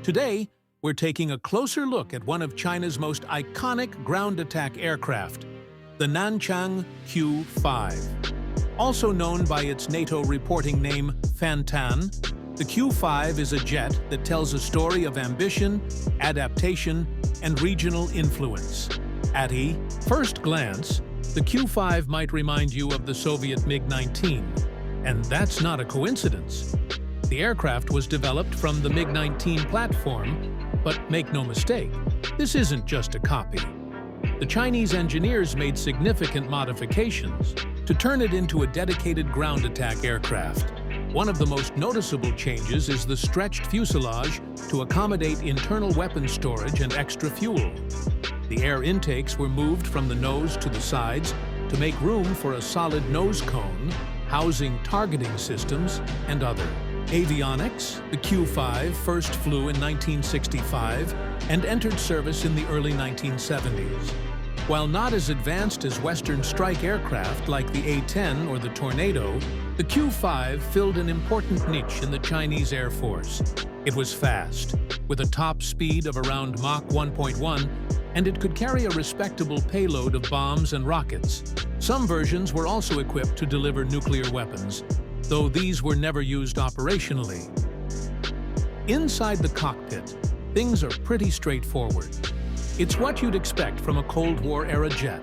Today, we're taking a closer look at one of China's most iconic ground attack aircraft, the Nanchang Q-5. Also known by its NATO reporting name Fantan, the Q-5 is a jet that tells a story of ambition, adaptation, and regional influence. At a first glance, the Q-5 might remind you of the Soviet MiG-19, and that's not a coincidence. The aircraft was developed from the MiG-19 platform, but make no mistake, this isn't just a copy. The Chinese engineers made significant modifications to turn it into a dedicated ground attack aircraft. One of the most noticeable changes is the stretched fuselage to accommodate internal weapon storage and extra fuel. The air intakes were moved from the nose to the sides to make room for a solid nose cone, housing targeting systems and other. Avionics, the Q-5 first flew in 1965 and entered service in the early 1970s. While not as advanced as Western strike aircraft like the A-10 or the Tornado, the Q-5 filled an important niche in the Chinese Air Force. It was fast, with a top speed of around Mach 1.1, and it could carry a respectable payload of bombs and rockets. Some versions were also equipped to deliver nuclear weapons, though these were never used operationally. Inside the cockpit, things are pretty straightforward. It's what you'd expect from a Cold War-era jet.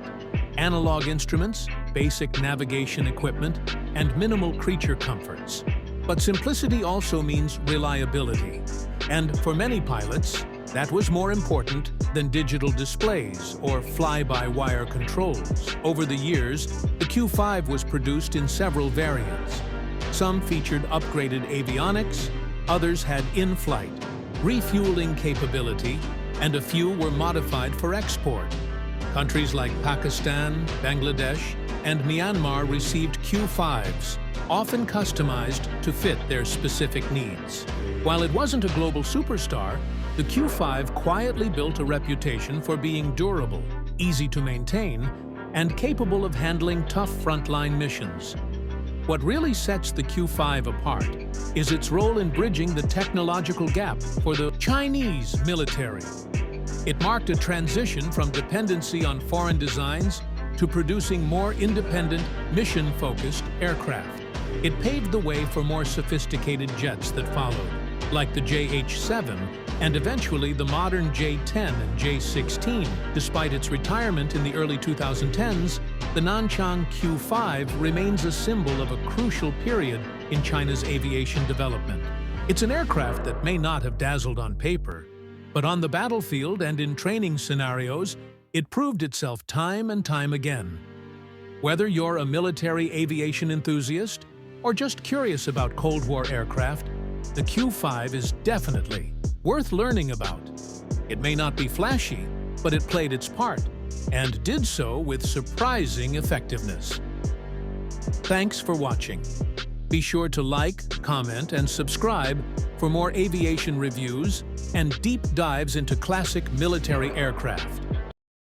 Analog instruments, basic navigation equipment, and minimal creature comforts. But simplicity also means reliability. And for many pilots, that was more important than digital displays or fly-by-wire controls. Over the years, the Q-5 was produced in several variants. Some featured upgraded avionics, others had in-flight, refueling capability, and a few were modified for export. Countries like Pakistan, Bangladesh, and Myanmar received Q-5s, often customized to fit their specific needs. While it wasn't a global superstar, the Q-5 quietly built a reputation for being durable, easy to maintain, and capable of handling tough frontline missions. What really sets the Q-5 apart is its role in bridging the technological gap for the Chinese military. It marked a transition from dependency on foreign designs to producing more independent, mission-focused aircraft. It paved the way for more sophisticated jets that followed, like the JH-7 and eventually the modern J-10 and J-16. Despite its retirement in the early 2010s, the Nanchang Q-5 remains a symbol of a crucial period in China's aviation development. It's an aircraft that may not have dazzled on paper, but on the battlefield and in training scenarios, it proved itself time and time again. Whether you're a military aviation enthusiast or just curious about Cold War aircraft, the Q-5 is definitely worth learning about. It may not be flashy, but it played its part, and did so with surprising effectiveness. Thanks for watching. Be sure to like, comment, and subscribe for more aviation reviews and deep dives into classic military aircraft.